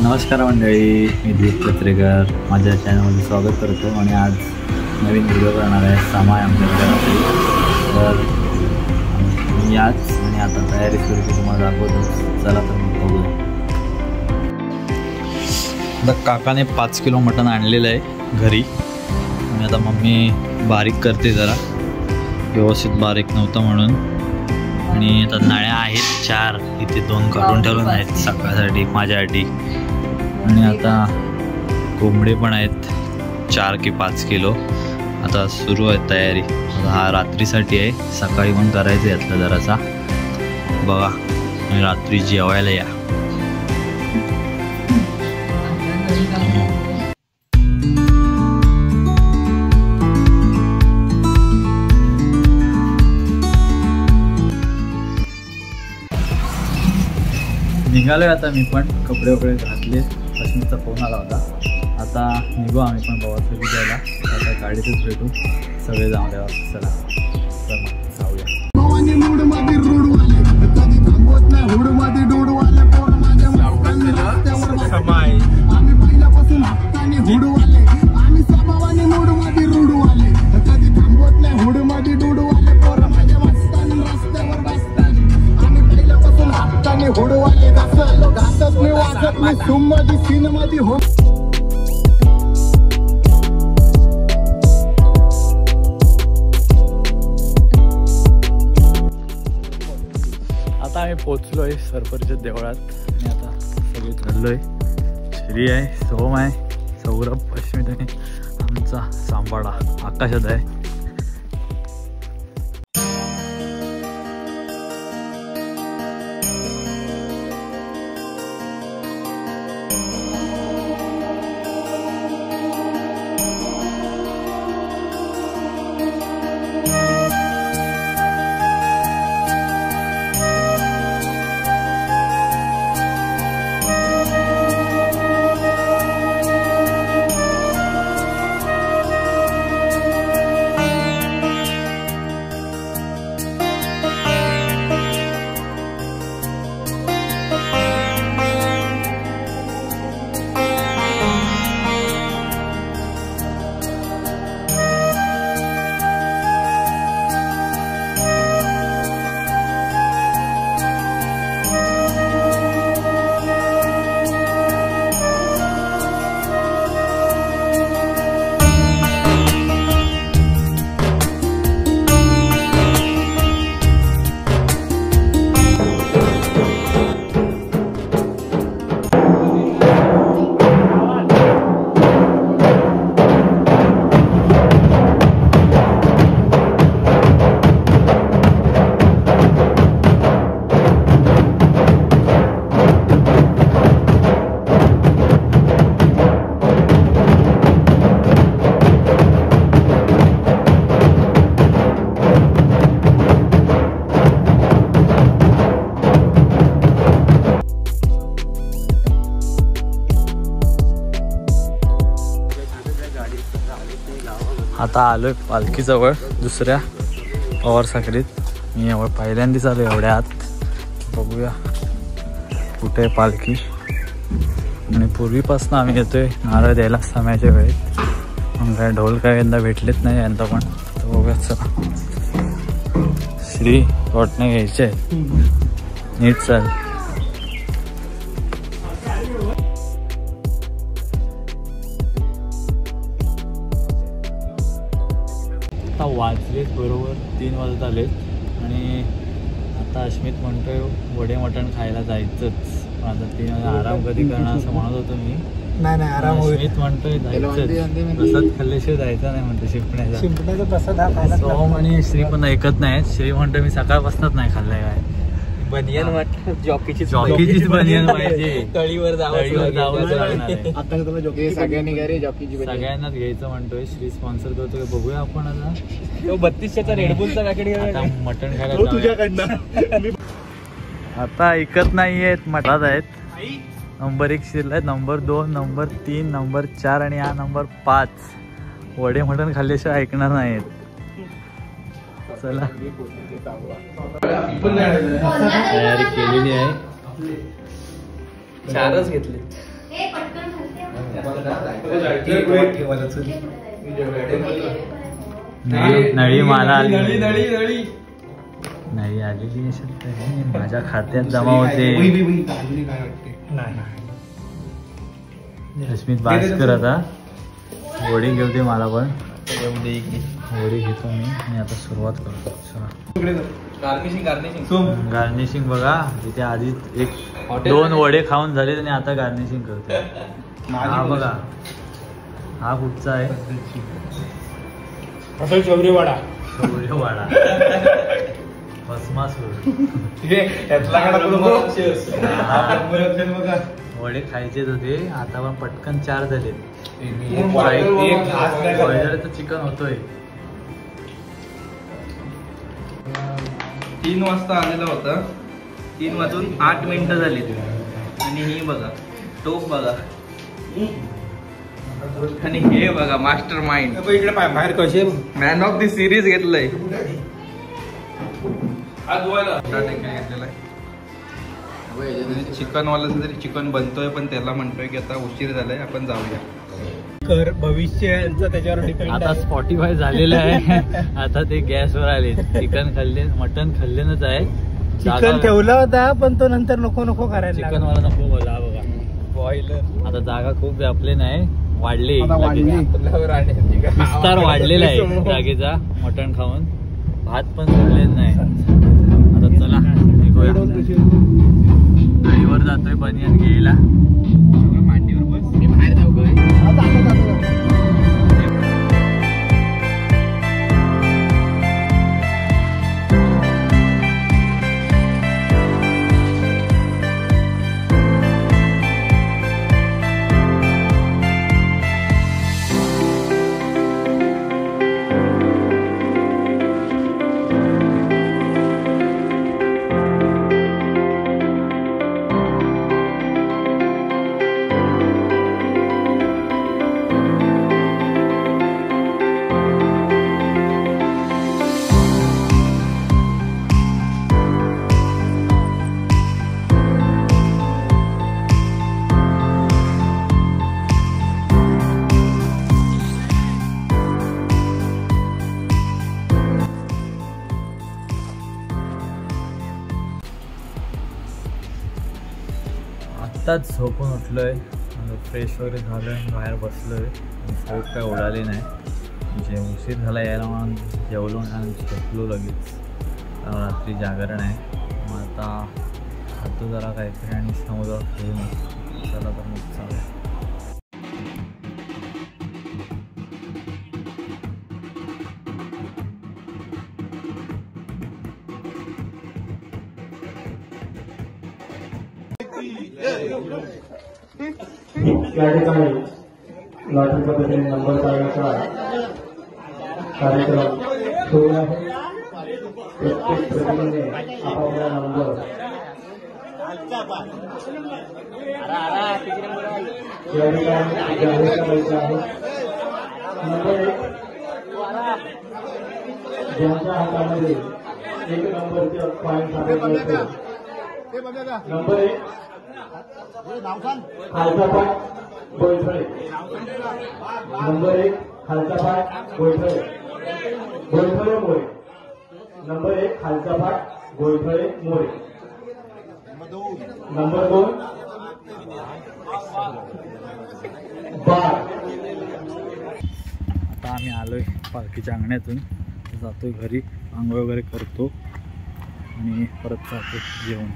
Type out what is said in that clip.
नमस्कार मंडळी, मी दीप पत्रेकर माझ्या चॅनलमध्ये स्वागत करतो आणि आज नवीन व्हिडिओ करणार आहे. सामा आहे आमच्या घरातली. तर मी आज आणि आता तयारी सुरू की तुम्हाला दाखवतो. चला तर मग बघूया. आता काकाने 5 किलो मटण आणलेलं आहे घरी आणि आता मम्मी बारीक करते, जरा व्यवस्थित बारीक नव्हतं म्हणून. आणि आता नळ्या आहेत 4, इथे 2 काढून ठेवून आहेत सकाळसाठी माझ्यासाठी. आणि आता कोंबडे पण आहेत 4 की 5 किलो. आता सुरू आहे तयारी. हा रात्रीसाठी आहे, सकाळी पण करायचं आहे यातला जरासा. बघा आणि रात्री जेवायला या. निघालोय आता मी पण, कपडे वगैरे घातले. अश्मितचा फोन आला होता. आता निघू आम्ही पण प्रवासासाठी जायला. आता गाडीतच भेटू सगळे जाऊ द्यावा. चला तर मग जाऊया. आता आम्ही पोचलोय सरपंच देवळात आणि आता सगळे चाललोय. श्री आहे, सोम आहे, सौरभ, अश्मित आणि आमचा सांबाडा आकाशात आहे. आता आलोय पालखीजवळ दुसऱ्या पवार साखरीत. मी एवढं पहिल्यांदाच आलो एवढ्या आत. बघूया कुठे आहे पालखी. आणि पूर्वीपासून आम्ही येतोय नारळ द्यायला समायच्या वेळेत. मग काय ढोल काय यंदा भेटलेच नाही यंदा पण. तर बघूया चला. श्री वाटणे घ्यायचे आहेत, नीट चाल. आता वाजलेत बरोबर 3 वाजत आलेत आणि आता अश्मित म्हणतोय वडे मटण खायला जायचंच. पण आता 3 वाजता आराम कधी करणार असं म्हणत होतो मी. नाही आराम. अश्मित म्हणतोय जायचं, प्रसाद खाल्ल्याशिवाय जायचं नाही म्हणतो. शिंपण्याचा प्रसाद. सोम आणि श्री पण ऐकत नाहीत. श्री म्हणतोय मी सकाळपासूनच नाही खाल्लंय काय. बनियन वाटत जॉकीचीच बनियन पाहिजे. तळीवर जावं सगळ्यांनी सगळ्यांनाच घ्यायचं म्हणतोय. श्री स्पॉन्सर करतोय. बघूया आपण आता. तो 3200चा रेडबुलचा पॅकेट मटण खायला तुझ्याकडनं. आता ऐकत नाहीयेत, मठात आहेत. नंबर 1 शिरलाय, नंबर 2, नंबर 3, नंबर 4 आणि हा नंबर 5. वडे मटण खाल्ल्याशिवाय ऐकणार नाहीत. चला तयारी केलेली आहे. 4च घेतले. नळी मला आली नळी आलेली माझ्या खात्यात जमा होते. अस्मित भास्कर आता होडी घेऊ दे मला पण होडी घेतो मी आणि आता सुरुवात करतो. गार्निशिंग बघा इथे आधी 1-2 वडे खाऊन झाले आणि आता गार्निशिंग करते. हा बघा हा कुठचा आहे शौर्य वाडा भस्मासूर. वडे खायचेच होते आता पण पटकन 4 झाले. चिकन होतोय 3 वाजता आलेला होता. 3 वाजून 8 मिनिटं झाली आणि ही बघा टोप बघा आणि हे बघा मास्टर माइंड इकडे बाहेर कसे मॅन ऑफ द सिरीज घेतलंय. घेतलेला चिकन वाला जरी चिकन बनतोय पण त्याला म्हणतोय की आता उशीर झालाय आपण जाऊया. भविष्य त्याच्यावर डिपेंड. आता Spotify झालेलं आहे. आता ते गॅसवर आले. चिकन खाल्ले मटन खाल्लेच आहे. चिकन ठेवला होता पण तो नंतर नको करायला. चिकन वाला नको बोला बघा बॉयलर. आता जागा खूप व्यापली नाही वाढली विस्तार वाढलेला आहे जागेचा. मटण खाऊन भात पण झालेच नाही. आता चला गाडीवर जातोय बनियन घ्यायला. मांडीवर बस मी बाहेर जाऊ काय. आत्ताच झोपून उठलोय फ्रेश वगैरे झालोय बाहेर बसलोय. झोप काय उडाली नाही. उशीर झाला यायला म्हणून जेवलो आणि झोपलो लगेच. रात्री जागरण आहे. मग आता खातो जरा काहीतरी आणि समुद्रात फिरून चला तर मग चालेल. या ठिकाणी लॉटरी पद्धतीने नंबर काढण्याचा कार्यक्रम सुरू आहे. प्रत्येक प्रतिनिधीने आपापला नंबर या ठिकाणी जाहीर करायचा आहे. नंबर 1 ज्यांच्या हातामध्ये 1 नंबरचे पॉईंट सापडले. नंबर 1 खालचा पाय गोळफळे. नंबर 1 खालचा पाय गोळफळे मोरे. नंबर 1 खालचा पाय गोळफळे मोरे. नंबर 2 बार. आता आम्ही आलोय पालखीच्या अंगण्यातून जातोय घरी. आंघोळ वगैरे करतो आणि परत जातो जेवण.